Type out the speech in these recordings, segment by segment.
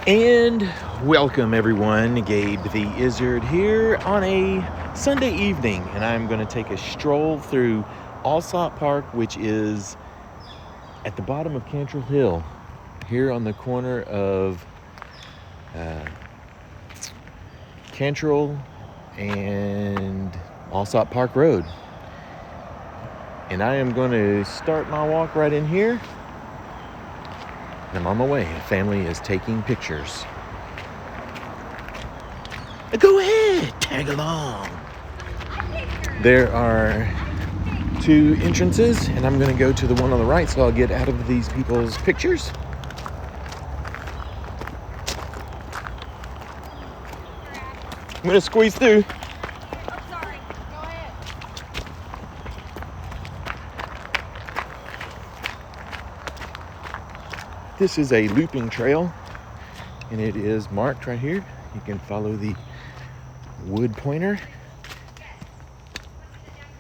And welcome everyone, Gabe the Izzard here on a Sunday evening, and I'm going to take a stroll through Allsopp Park, which is at the bottom of Cantrell Hill, here on the corner of Cantrell and Allsopp Park Road. And I am going to start my walk right in here. I'm on my way. Family is taking pictures. Go ahead, tag along. There are two entrances, and I'm going to go to the one on the right so I'll get out of these people's pictures. I'm going to squeeze through. Oh, sorry. Go ahead. This is a looping trail, and it is marked right here. You can follow the wood pointer,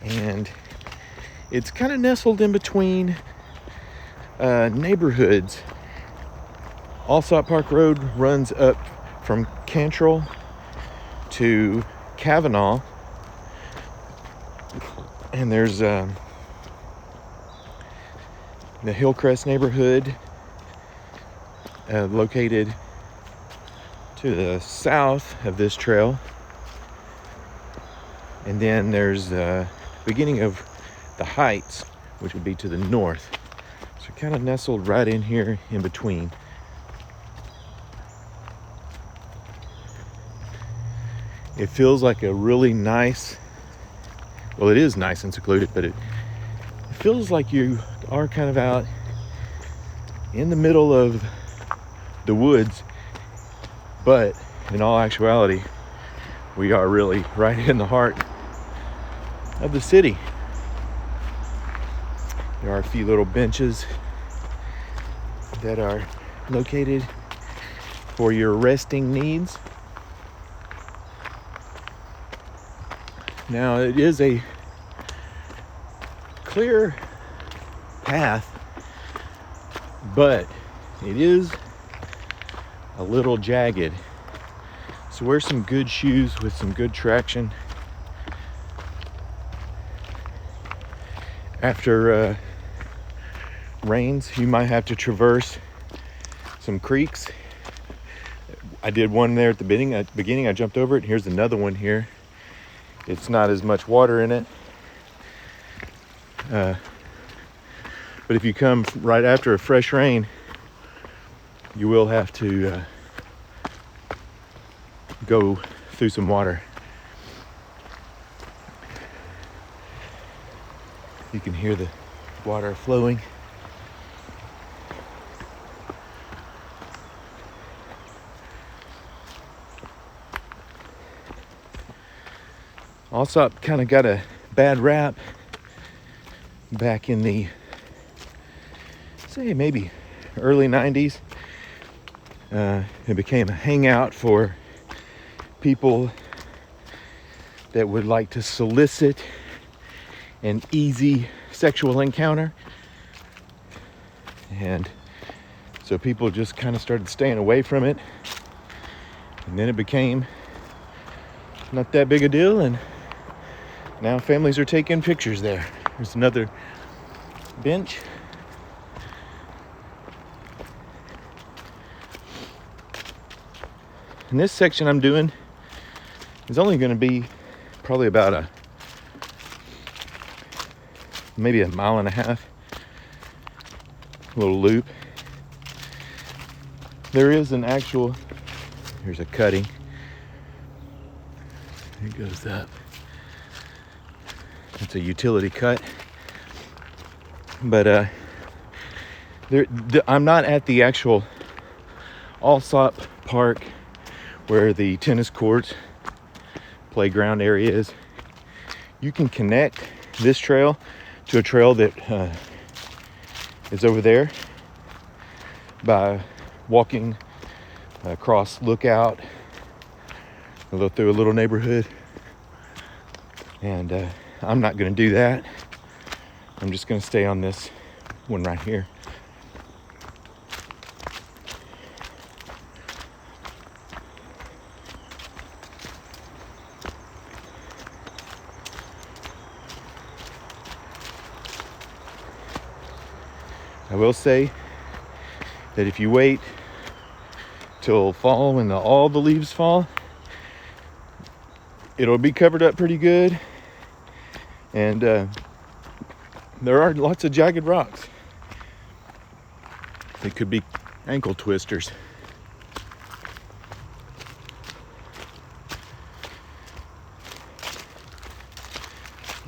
and it's kind of nestled in between neighborhoods. Allsopp Park Road runs up from Cantrell to Kavanaugh, and there's the Hillcrest neighborhood located to the south of this trail, and then there's the beginning of the Heights, which would be to the north. So kind of nestled right in here in between. It feels like a really nice, well, it is nice and secluded, but it feels like you are kind of out in the middle of the woods, but in all actuality, we are really right in the heart of the city. There are a few little benches that are located for your resting needs. Now, it is a clear path, but it is a little jagged. So wear some good shoes with some good traction. After rains, you might have to traverse some creeks. I did one there at the beginning. I jumped over it. Here's another one here. It's not as much water in it. But if you come right after a fresh rain, you will have to go through some water. You can hear the water flowing. Allsopp kind of got a bad rap back in the, say, maybe early 90s. It became a hangout for people that would like to solicit an easy sexual encounter. And so people just kind of started staying away from it. And then it became not that big a deal, and now families are taking pictures there. There's another bench. And this section I'm doing is only going to be probably about maybe a mile and a half, little loop. There is an actual, here's a cutting. It goes up. It's a utility cut. But I'm not at the actual Allsopp Park where the tennis courts, playground area is. You can connect this trail to a trail that is over there by walking across Lookout, through a little neighborhood. And I'm not going to do that. I'm just going to stay on this one right here. I will say that if you wait till fall when all the leaves fall, it'll be covered up pretty good. And there are lots of jagged rocks. They could be ankle twisters.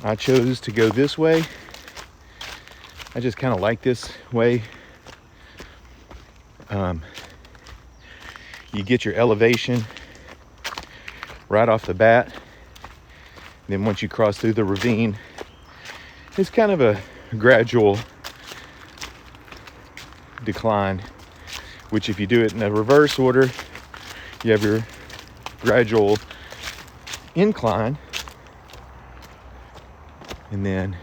I chose to go this way. I just kind of like this way. You get your elevation right off the bat. Then once you cross through the ravine, it's kind of a gradual decline, which if you do it in a reverse order, you have your gradual incline, and then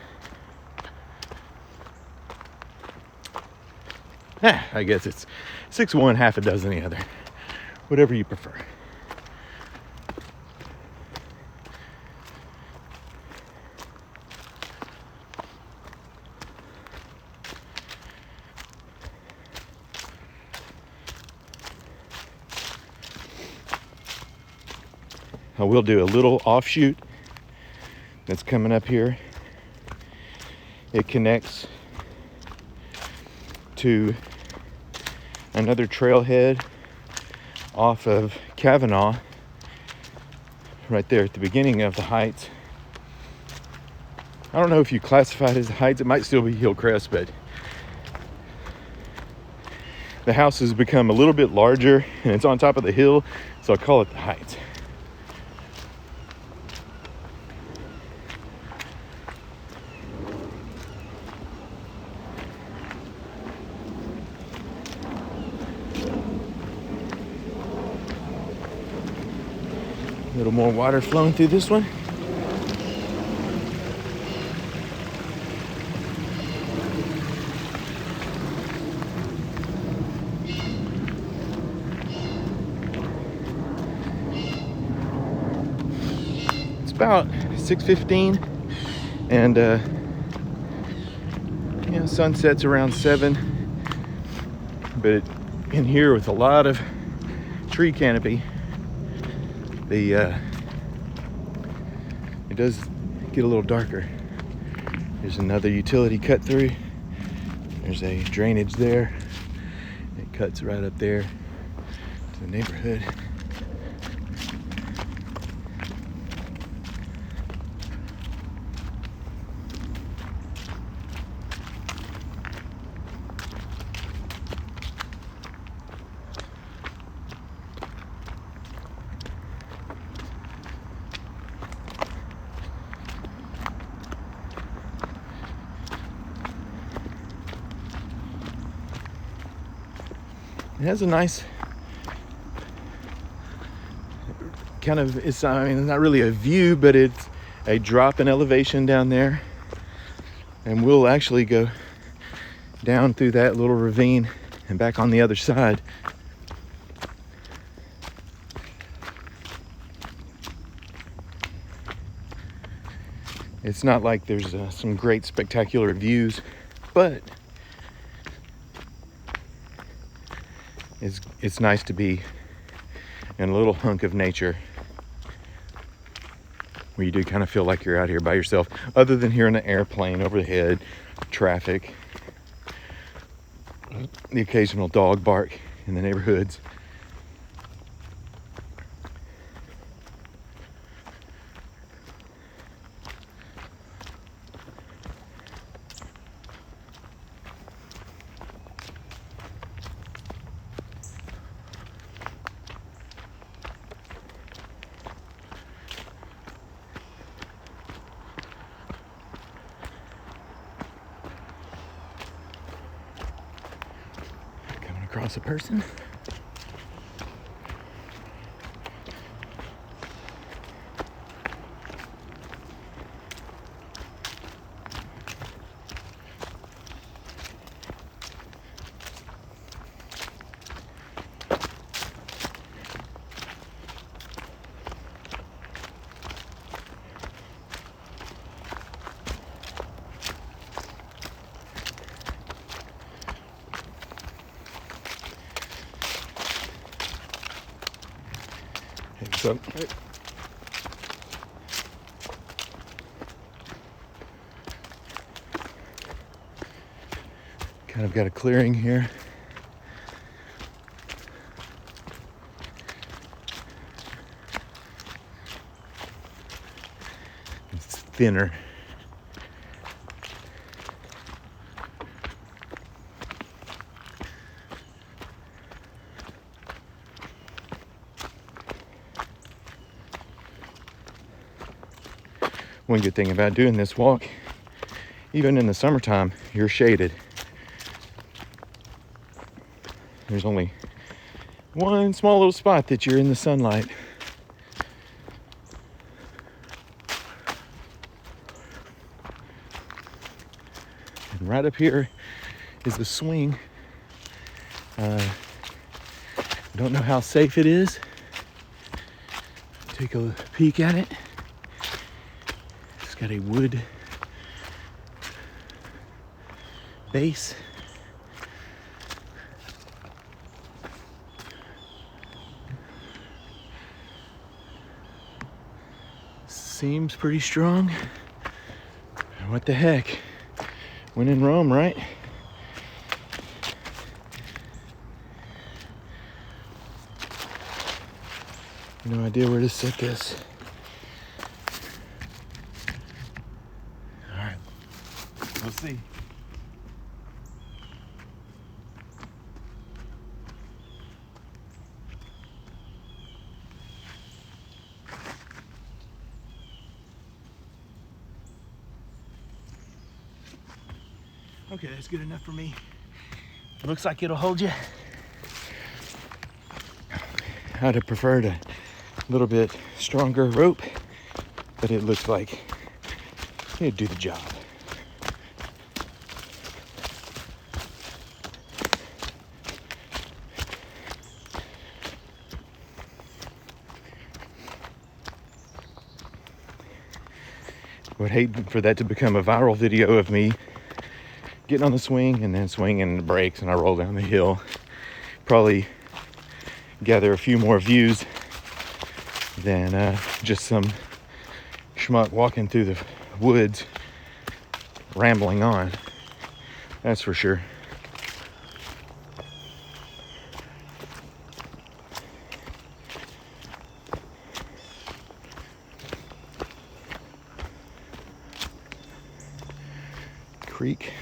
I guess it's 6 one, half a dozen the other, whatever you prefer. I will do a little offshoot that's coming up here. It connects to another trailhead off of Kavanaugh, right there at the beginning of the Heights. I don't know if you classify it as the Heights. It might still be Hillcrest, but the house has become a little bit larger and it's on top of the hill, so I call it the Heights. A little more water flowing through this one. It's about 6:15, and sunset's around 7. But in here with a lot of tree canopy, it does get a little darker. There's another utility cut through. There's a drainage there. It cuts right up there to the neighborhood. It has a nice kind of, it's not really a view, but it's a drop in elevation down there. And we'll actually go down through that little ravine and back on the other side. It's not like there's some great spectacular views, but it's nice to be in a little hunk of nature where you do kind of feel like you're out here by yourself, other than hearing an airplane overhead, traffic, the occasional dog bark in the neighborhoods. Across a person. So, kind of got a clearing here. It's thinner. One good thing about doing this walk, even in the summertime, you're shaded. There's only one small little spot that you're in the sunlight. And right up here is the swing. I don't know how safe it is. Take a peek at it. It's got a wood base. Seems pretty strong. What the heck? When in Rome, right? No idea where to set this. All right, we'll see. Okay, that's good enough for me. Looks like it'll hold you. I'd have preferred a little bit stronger rope, but it looks like it'd do the job. Would hate for that to become a viral video of me getting on the swing and then swinging the brakes and I roll down the hill. Probably gather a few more views than just some schmuck walking through the woods rambling on. That's for sure. Creek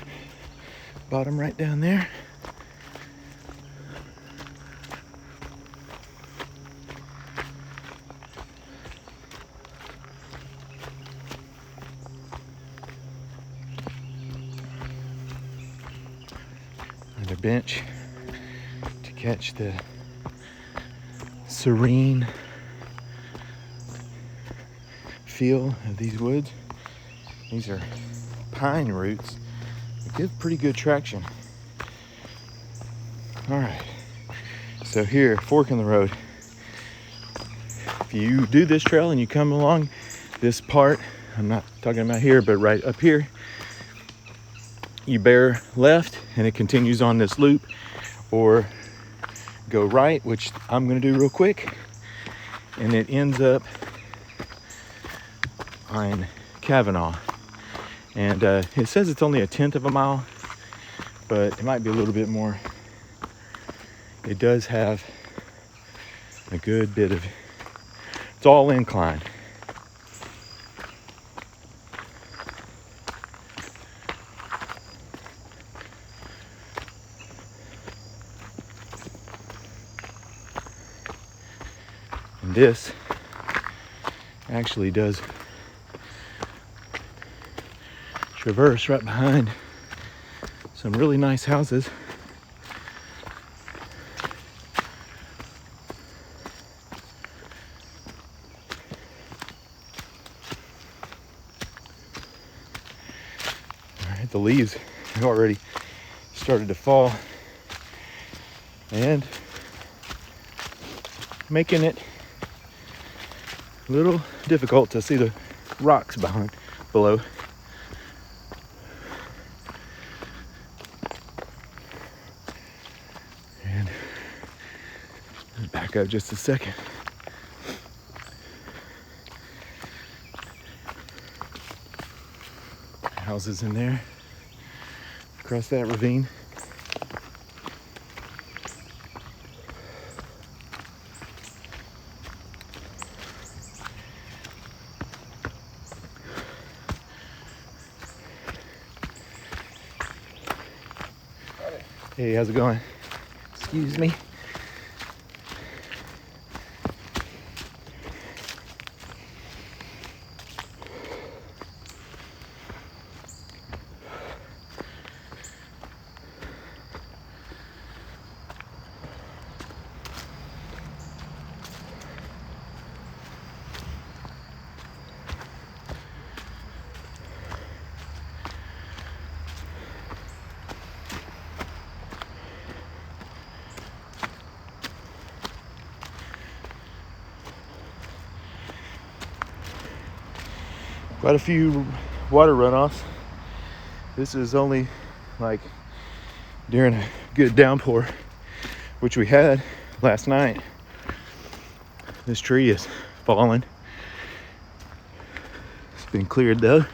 bottom right down there. And a bench to catch the serene feel of these woods. These are pine roots. They give pretty good traction. All right, so here, fork in the road. If you do this trail and you come along this part, I'm not talking about here, but right up here, you bear left and it continues on this loop, or go right, which I'm gonna do real quick, and it ends up on Kavanaugh. And it says it's only 1/10 of a mile, but it might be a little bit more. It does have a good bit of, it's all incline. And this actually does traverse right behind some really nice houses. All right, the leaves have already started to fall and making it a little difficult to see the rocks below. And back up just a second. houses in there across that ravine. Hey, how's it going? Excuse me. Quite a few water runoffs. This is only like during a good downpour, which we had last night. This tree is fallen. It's been cleared though.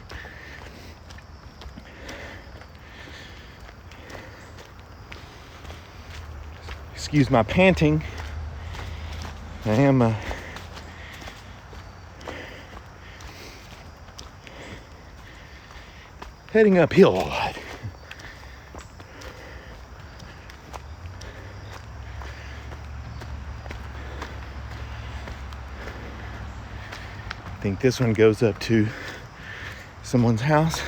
Excuse my panting. I am heading uphill a lot. I think this one goes up to someone's house.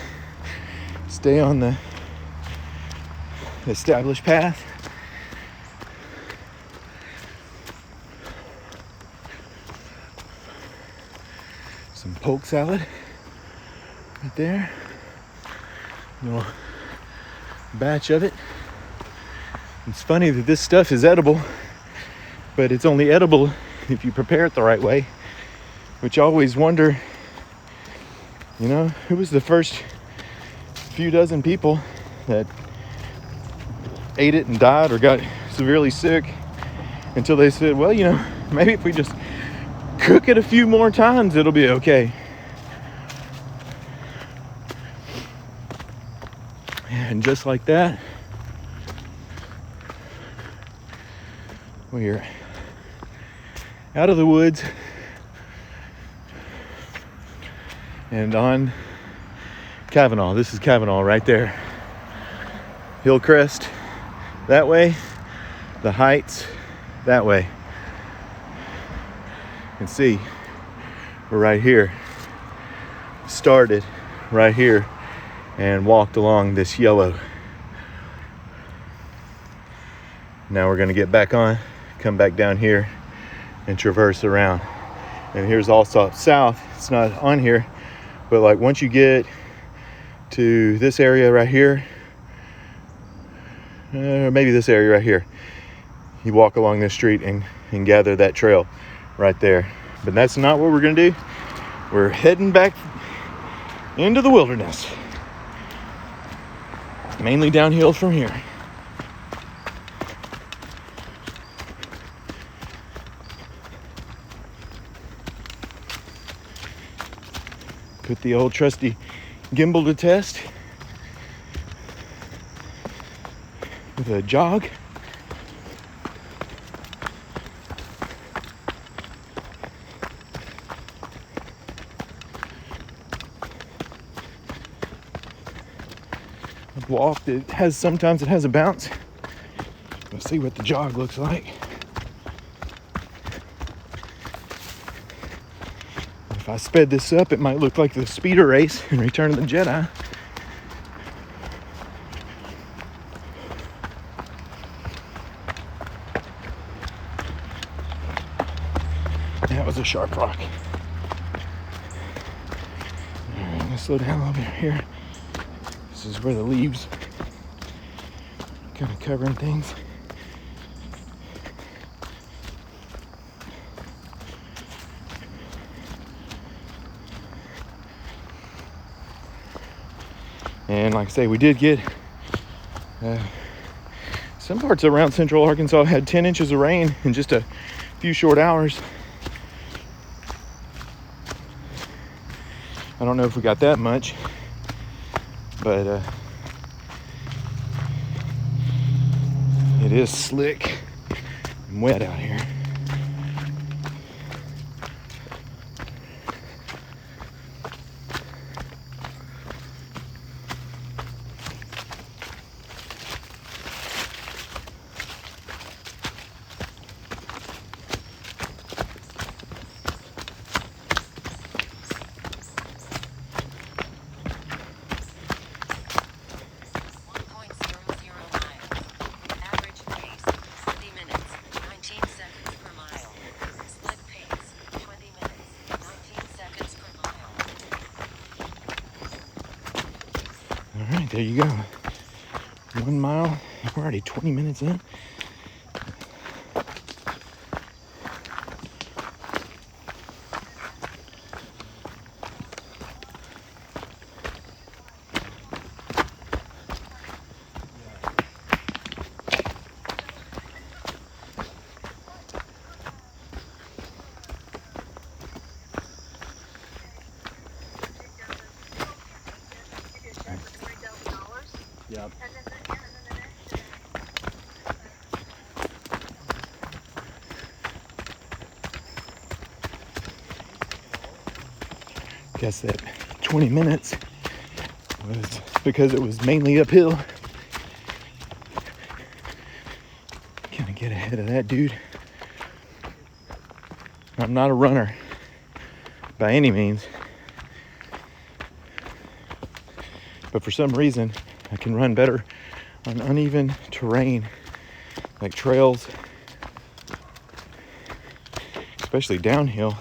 Stay on the established path. Some poke salad right there. Little batch of it. It's funny that this stuff is edible, but it's only edible if you prepare it the right way, which I always wonder, you know, who was the first few dozen people that ate it and died or got severely sick until they said, well, you know, maybe if we just cook it a few more times, it'll be okay. And just like that, we're out of the woods and on Kavanaugh. This is Kavanaugh right there. Hillcrest that way, the Heights that way. You can see we're right here. Started right here and walked along this yellow. Now we're gonna get back on, come back down here and traverse around. And here's Allsopp South. It's not on here, but like once you get to this area right here, maybe this area right here, you walk along this street and gather that trail right there. But that's not what we're gonna do. We're heading back into the wilderness. Mainly downhill from here. Put the old trusty gimbal to test with a jog. I've walked, sometimes it has a bounce. Let's see what the jog looks like. If I sped this up, it might look like the speeder race in Return of the Jedi. That was a sharp rock. All right, let's slow down a little bit here. This is where the leaves kind of covering things. And like I say, we did get some parts around central Arkansas had 10 inches of rain in just a few short hours. I don't know if we got that much, but it is slick and wet out here. All right, there you go. 1 mile. We're already 20 minutes in. Yep. Guess that 20 minutes was because it was mainly uphill. Can I get ahead of that dude? I'm not a runner by any means, but for some reason I can run better on uneven terrain like trails, especially downhill.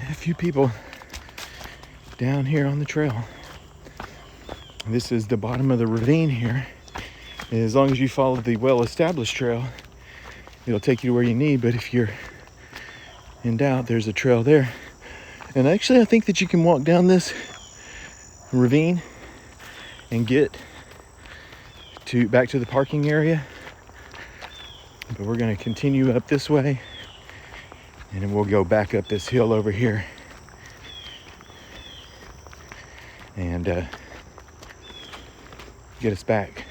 A few people down here on the trail. This is the bottom of the ravine here. And as long as you follow the well-established trail, it'll take you to where you need. But if you're in doubt, there's a trail there. And actually, I think that you can walk down this ravine and get back to the parking area. But we're going to continue up this way, and then we'll go back up this hill over here and get us back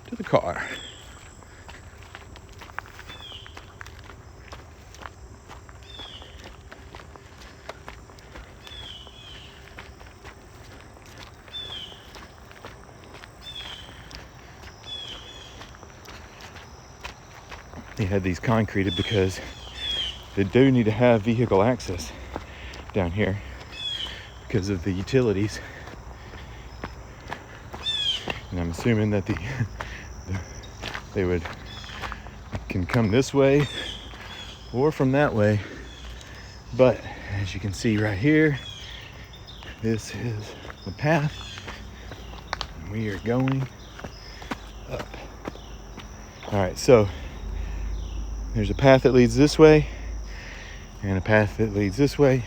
to the car. They had these concreted because they do need to have vehicle access down here because of the utilities. And I'm assuming that they can come this way or from that way. But as you can see right here, this is the path. And we are going up. All right, so there's a path that leads this way and a path that leads this way.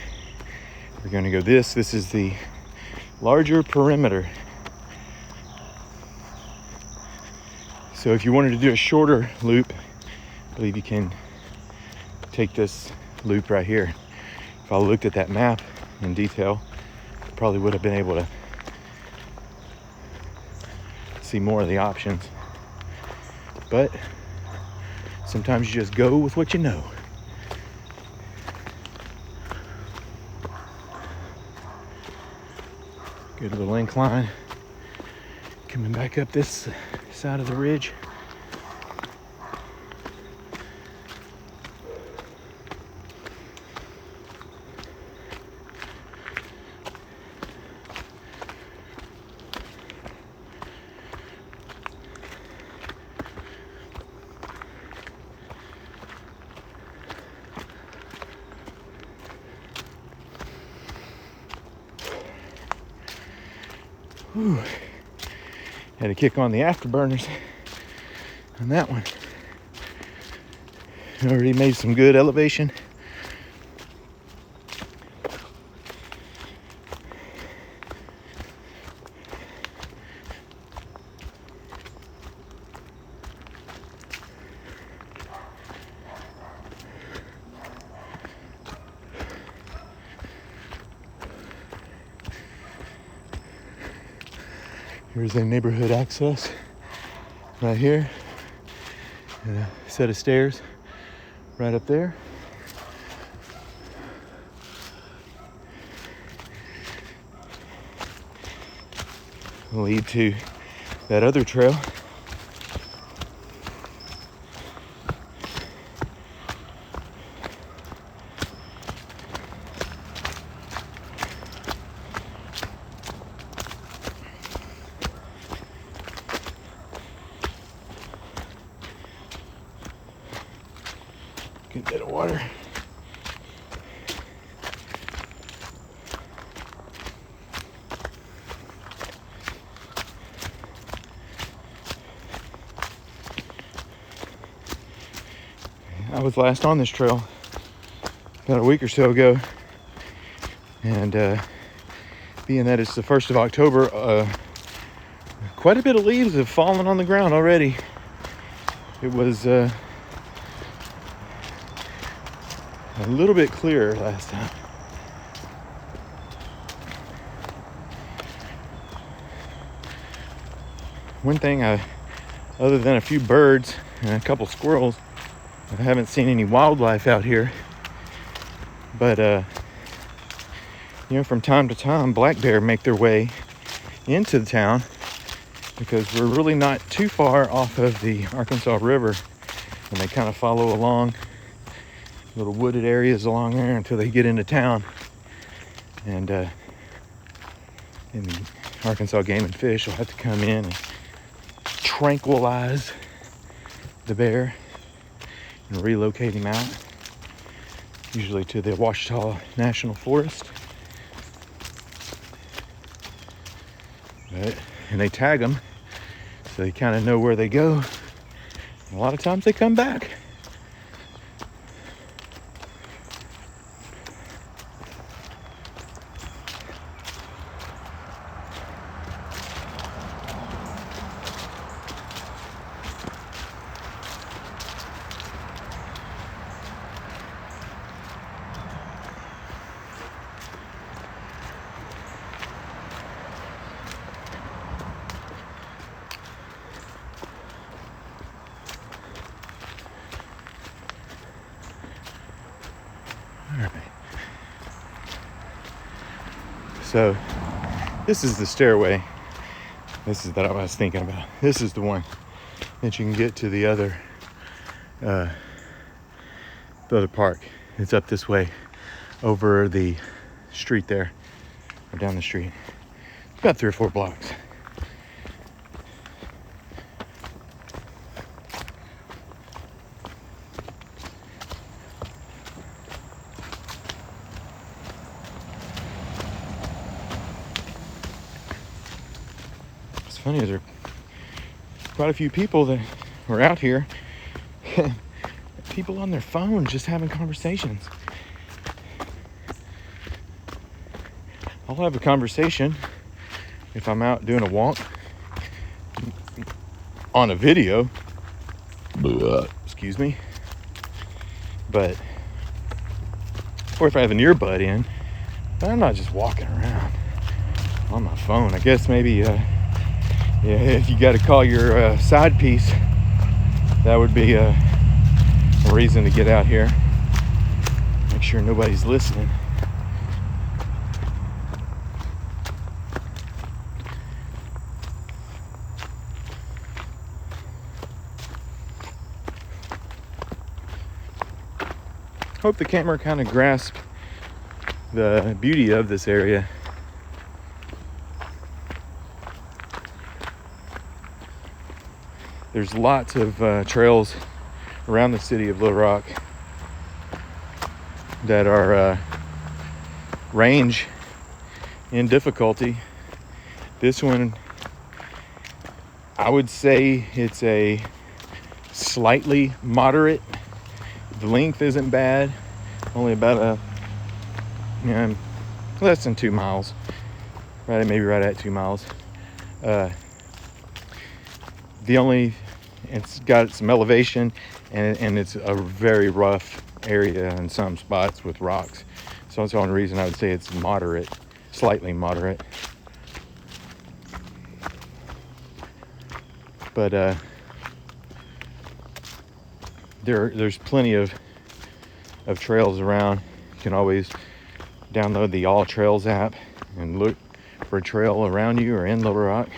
We're going to go this. This is the larger perimeter. So if you wanted to do a shorter loop, I believe you can take this loop right here. If I looked at that map in detail, I probably would have been able to see more of the options. But sometimes you just go with what you know. Good little incline. Coming back up this side of the ridge. Whew. Had to kick on the afterburners on that one. Already made some good elevation. Here's a neighborhood access right here. And a set of stairs right up there. Lead to that other trail. Good bit of water. I was last on this trail about a week or so ago, and being that it's the 1st of October, quite a bit of leaves have fallen on the ground already. It was a little bit clearer last time. One thing, other than a few birds and a couple squirrels, I haven't seen any wildlife out here. But from time to time, black bear make their way into the town because we're really not too far off of the Arkansas River, and they kind of follow along little wooded areas along there until they get into town. And the Arkansas Game and Fish will have to come in and tranquilize the bear and relocate him out, usually to the Ouachita National Forest. And they tag them so they kind of know where they go. A lot of times they come back. So this is the stairway. This is that I was thinking about. This is the one that you can get to the other park. It's up this way over the street there, or down the street. It's about 3 or 4 blocks. Funny, there are quite a few people that were out here. People on their phone just having conversations. I'll have a conversation if I'm out doing a walk on a video. Excuse me. But, or if I have an earbud in, but I'm not just walking around on my phone. I guess maybe if you got to call your side piece, that would be a reason to get out here. Make sure nobody's listening. Hope the camera kind of grasped the beauty of this area. There's lots of trails around the city of Little Rock that are range in difficulty. This one, I would say it's a slightly moderate. The length isn't bad, only about less than 2 miles, maybe right at 2 miles. It's got some elevation, and it's a very rough area in some spots with rocks. So that's the only reason I would say it's moderate, slightly moderate. But there's plenty of trails around. You can always download the All Trails app and look for a trail around you or in Little Rock.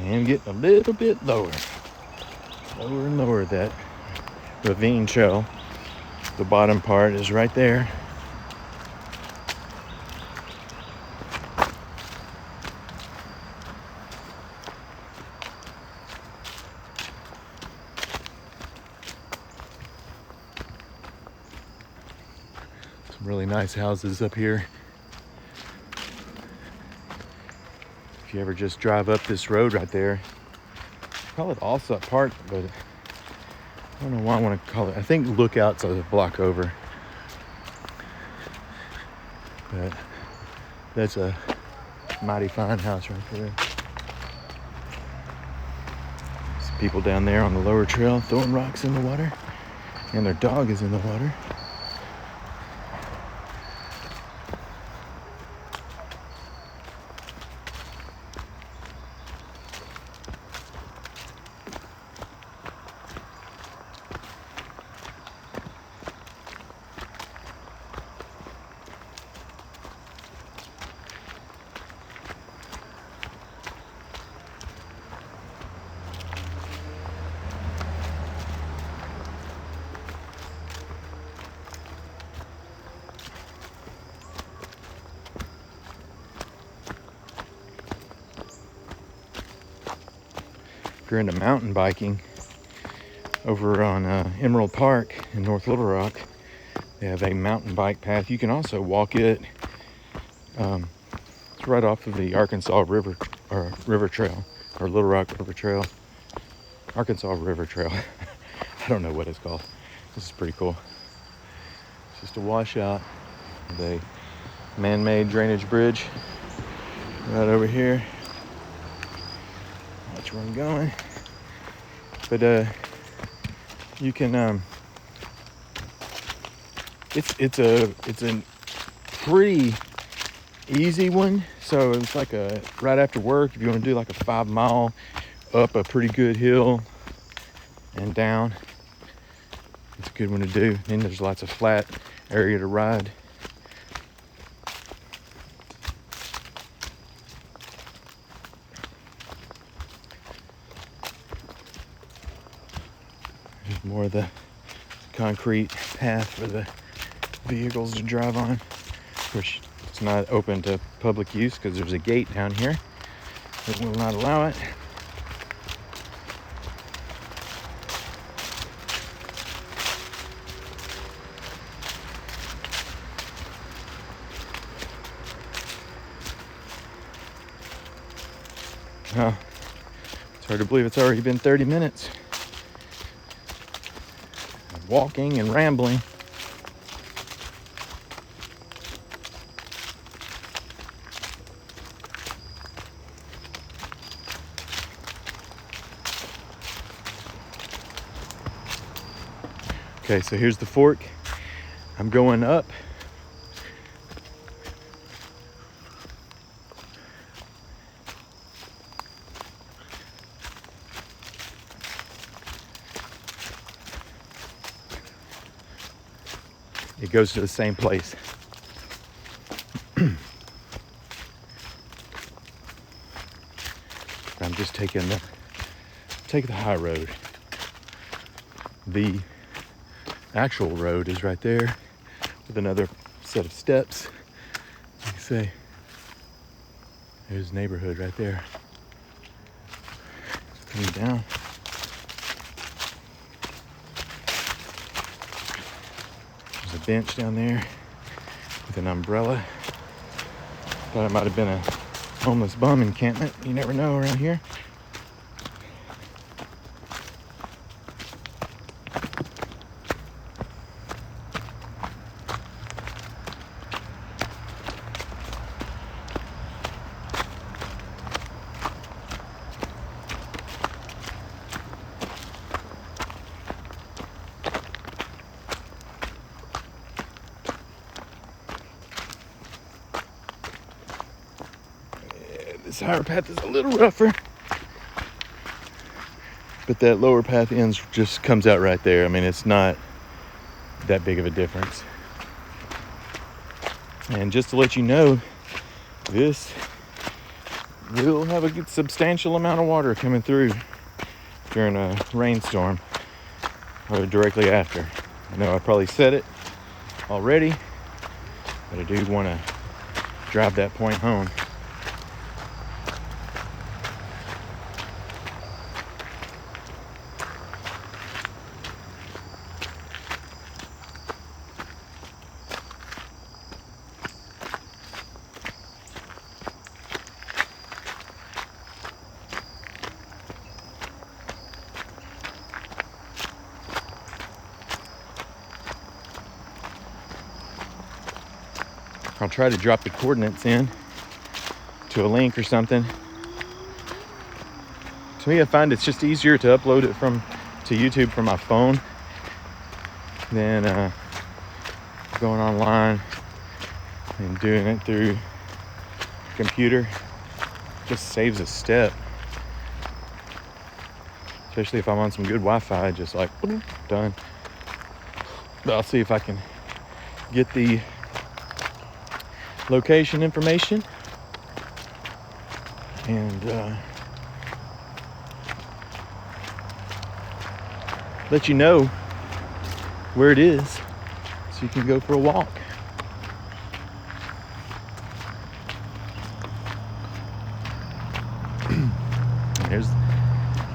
And getting a little bit lower and lower. That ravine trail, the bottom part is right there. Some really nice houses up here. If you ever just drive up this road right there, call it Allsopp Park, but I don't know why I want to call it. I think Lookout's a block over. But that's a mighty fine house right there. Some people down there on the lower trail throwing rocks in the water, and their dog is in the water. If you're into mountain biking, over on Emerald Park in North Little Rock, they have a mountain bike path. You can also walk it. It's right off of the Arkansas River Trail, or Little Rock River Trail. Arkansas River Trail. I don't know what it's called. This is pretty cool. It's just a washout with a man-made drainage bridge right over here. Watch where I'm going. But you can it's a pretty easy one. So it's like a right after work, if you want to do like a 5 mile up a pretty good hill and down, it's a good one to do. And there's lots of flat area to ride. There's more of the concrete path for the vehicles to drive on, which it's not open to public use because there's a gate down here that will not allow it. Oh, it's hard to believe it's already been 30 minutes of walking and rambling. Okay, so here's the fork. I'm going up. It goes to the same place. I'm just taking the high road. The actual road is right there with another set of steps. Like I say, there's the neighborhood right there. Coming down. There's a bench down there with an umbrella. Thought it might have been a homeless bum encampment. You never know around here. This higher path is a little rougher, but that lower path ends just comes out right there. I mean, it's not that big of a difference. And just to let you know, this will have a good substantial amount of water coming through during a rainstorm or directly after. I know I probably said it already, but I do want to drive that point home. I'll try to drop the coordinates in to a link or something. To me, I find it's just easier to upload it to YouTube from my phone than going online and doing it through computer. Just saves a step, especially if I'm on some good Wi-Fi. Just like done. But I'll see if I can get the location information and let you know where it is so you can go for a walk.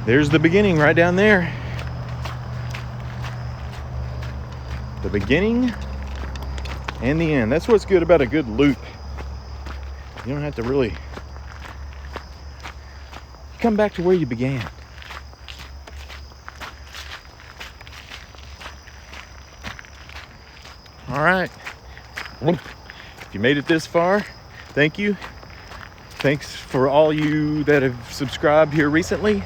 There's the beginning right down there. The beginning and the end. That's what's good about a good loop. You don't have to really come back to where you began. All right. If you made it this far, thank you. Thanks for all you that have subscribed here recently.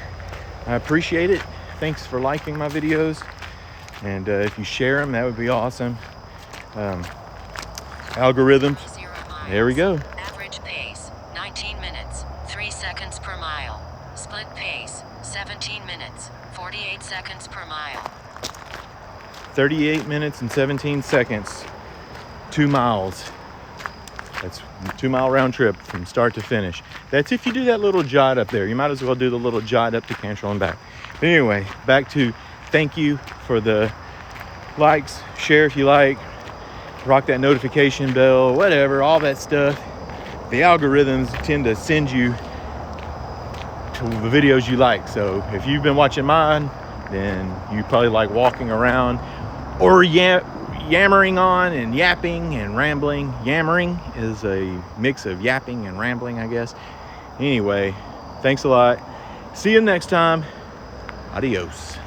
I appreciate it. Thanks for liking my videos. And if you share them, that would be awesome. Algorithms. There we go. Average pace, 19 minutes, 3 seconds per mile. Split pace, 17 minutes, 48 seconds per mile. 38 minutes and 17 seconds. 2 miles. That's a 2 mile round trip from start to finish. That's if you do that little jot up there. You might as well do the little jot up to Cantrell and back. But anyway, back to thank you for the likes, share if you like, rock that notification bell, whatever, all that stuff. The algorithms tend to send you to the videos you like. So if you've been watching mine, then you probably like walking around or yammering on and yapping and rambling. Yammering is a mix of yapping and rambling, I guess. Anyway, thanks a lot. See you next time. Adios.